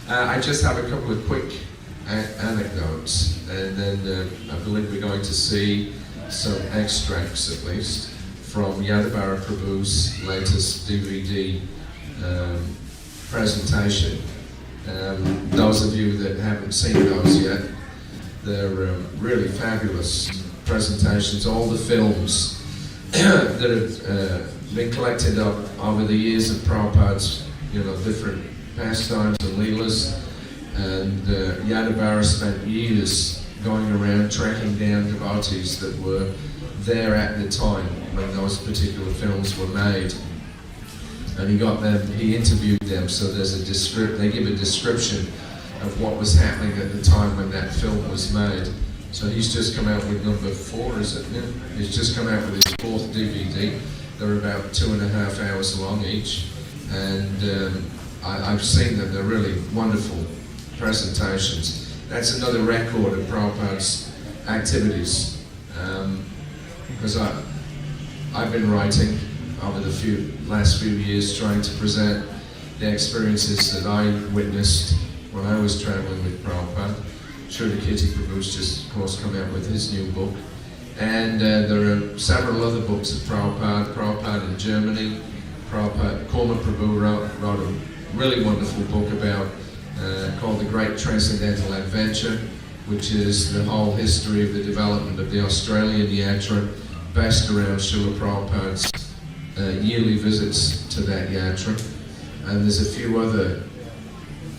I just have a couple of quick anecdotes, and then I believe we're going to see some extracts, at least, from Srila Prabhu's latest DVD presentation. Those of you that haven't seen those yet, they're really fabulous presentations. All the films that have been collected up over the years of Prabhupada's, different pastimes and Lilas, and Yadavara spent years going around tracking down devotees that were there at the time when those particular films were made. And he interviewed them, so they give a description of what was happening at the time when that film was made. So he's just come out with number 4, is it? Yeah. He's just come out with his 4th DVD. They're about 2.5 hours long each. And I've seen them, they're really wonderful presentations. That's another record of Prabhupada's activities. Because I've been writing over the last few years, trying to present the experiences that I witnessed when I was traveling with Prabhupada. Srila Prabhu's just, of course, come out with his new book. And there are several other books of Prabhupada in Germany. Srila Prabhu wrote a really wonderful book called The Great Transcendental Adventure, which is the whole history of the development of the Australian Yatra, based around Srila Prabhupada's yearly visits to that yatra. And there's a few other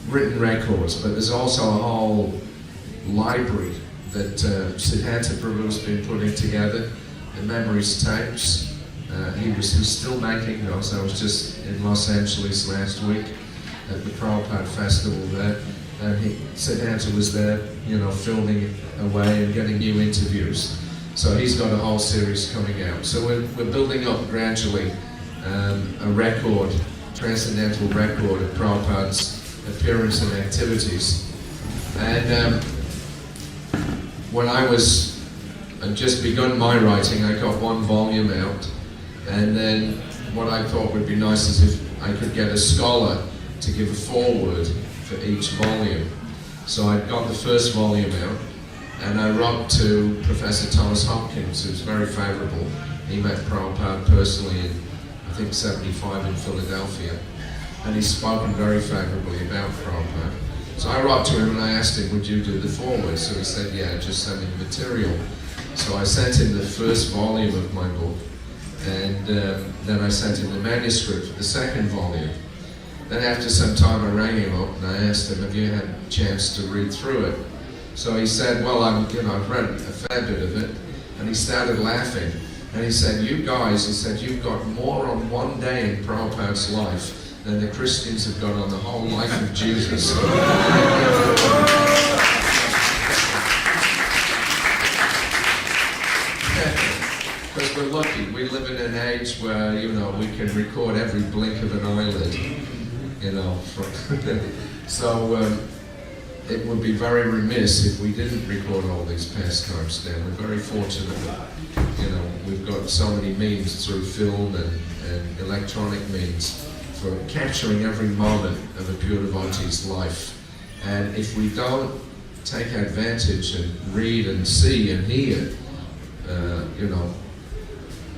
written records, but there's also a whole library that Siddhartha Prabhu's been putting together, the memories tapes. He's still making those. I was just in Los Angeles last week at the Prabhupada Festival there, and Siddhartha was there, filming away and getting new interviews. So he's got a whole series coming out. So we're building up gradually a record, transcendental record of Prabhupada's appearance and activities. And when I'd just begun my writing, I got 1 volume out. And then what I thought would be nice is if I could get a scholar to give a foreword for each volume. So I got the first volume out, and I wrote to Professor Thomas Hopkins, who's very favorable. He met Prabhupada personally in, I think, 75 in Philadelphia, and he's spoken very favorably about Prabhupada. So I wrote to him and I asked him, would you do the foreword? So he said, yeah, just send me the material. So I sent him the first volume of my book, and then I sent him the manuscript for the second volume. Then after some time I rang him up and I asked him, have you had a chance to read through it? So he said, well, I've read a fair bit of it. And he started laughing. And he said, you guys, you've got more on one day in Prabhupada's life than the Christians have got on the whole life of Jesus. Because we're lucky. We live in an age where, we can record every blink of an eyelid. So it would be very remiss if we didn't record all these pastimes down. We're very fortunate that, we've got so many means through film and electronic means for capturing every moment of a pure devotee's life. And if we don't take advantage and read and see and hear,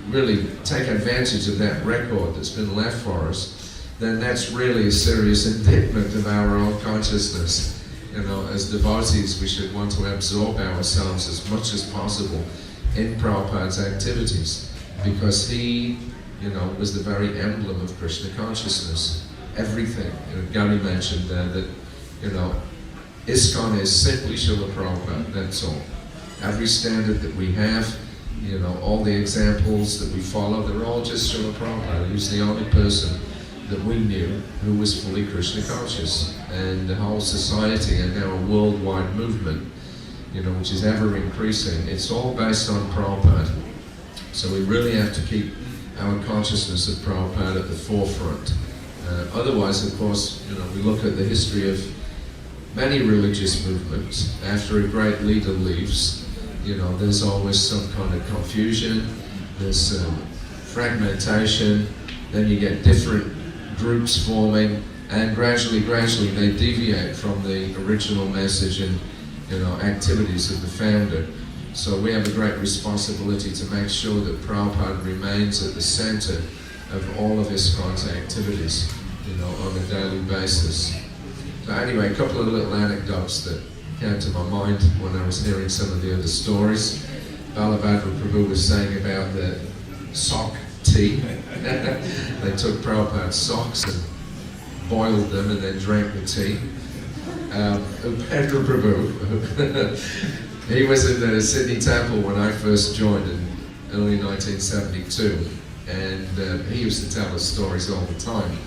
really take advantage of that record that's been left for us, then that's really a serious indictment of our own consciousness. As devotees, we should want to absorb ourselves as much as possible in Prabhupada's activities, because he, was the very emblem of Krishna consciousness. Everything. Gary mentioned there that, ISKCON is simply Srila Prabhupada, that's all. Every standard that we have, all the examples that we follow, they're all just Srila Prabhupada. He was the only person that we knew who was fully Krishna conscious. And the whole society and now a worldwide movement, which is ever increasing, it's all based on Prabhupada. So we really have to keep our consciousness of Prabhupada at the forefront. Otherwise, of course, we look at the history of many religious movements. After a great leader leaves, there's always some kind of confusion, there's fragmentation, then you get different groups forming, and gradually they deviate from the original message and activities of the founder. So we have a great responsibility to make sure that Prabhupada remains at the center of all of ISKCON's activities, on a daily basis. So anyway, a couple of little anecdotes that came to my mind when I was hearing some of the other stories. Srila Prabhu was saying about the sock tea. They took Prabhupada's socks and boiled them and then drank the tea. Srila Prabhu, he was in the Sydney Temple when I first joined in early 1972, and he used to tell us stories all the time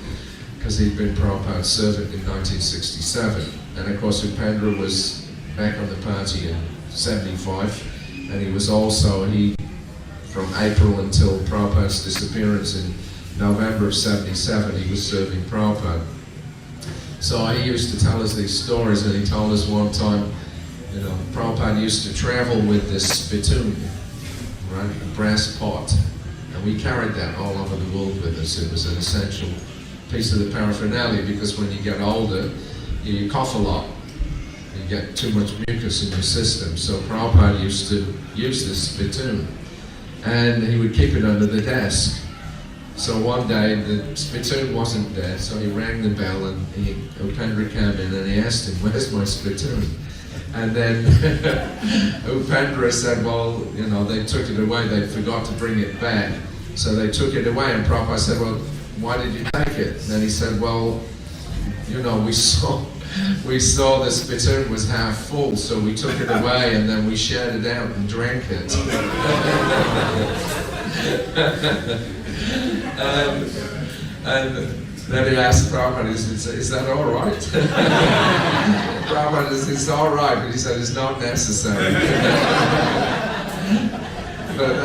because he'd been Prabhupada's servant in 1967, and of course Upendra was back on the party in 75, and he was also, from April until Prabhupada's disappearance in November of 77, he was serving Prabhupada. So he used to tell us these stories, and he told us one time, Prabhupada used to travel with this spittoon, right, a brass pot, and we carried that all over the world with us. It was an essential piece of the paraphernalia, because when you get older, you cough a lot. You get too much mucus in your system. So Prabhupada used to use this spittoon, and he would keep it under the desk. So one day the spittoon wasn't there, so he rang the bell, and Upendra came in and he asked him, "Where's my spittoon?" And then Upendra said, well, they took it away, they forgot to bring it back. So they took it away, and Prabhupada said, well, why did you take it? And then he said, well, we saw the spittoon was half full, so we took it away and then we shared it out and drank it. and then he asked Prabhupada, is that all right? Prabhupada said, it's all right, but he said, it's not necessary. But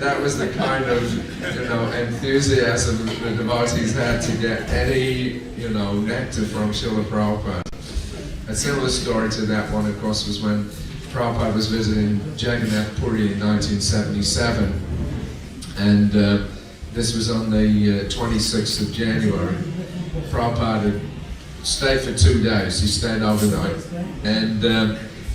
that was the kind of, enthusiasm the devotees had to get any, nectar from Srila Prabhupada. A similar story to that one, of course, was when Prabhupada was visiting Jagannath Puri in 1977. And this was on the 26th of January. Prabhupada had stayed for 2 days. He stayed overnight. And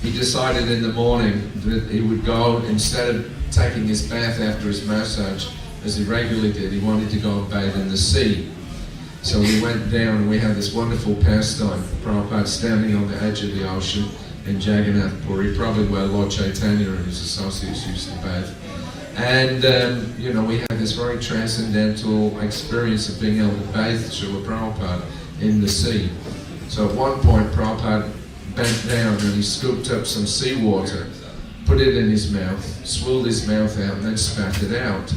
he decided in the morning that he would go, instead of taking his bath after his massage, as he regularly did, he wanted to go and bathe in the sea. So we went down, and we had this wonderful pastime. Prabhupada standing on the edge of the ocean in Jagannath Puri, probably where Lord Chaitanya and his associates used to bathe. And, we had this very transcendental experience of being able to bathe Srila Prabhupada in the sea. So at one point, Prabhupada bent down and he scooped up some seawater, put it in his mouth, swilled his mouth out, and then spat it out.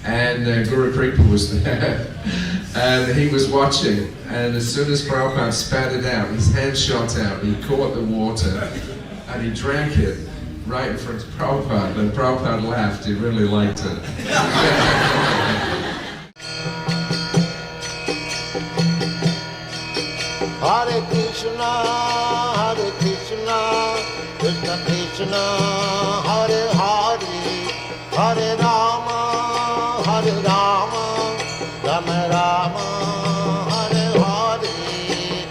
And Guru Kripa was there, and he was watching. And as soon as Prabhupada spat it out, his hand shot out, he caught the water, and he drank it right in front of Prabhupada. And Prabhupada laughed, he really liked it. Hare Krishna, Krishna Krishna, Hare Hare, Hare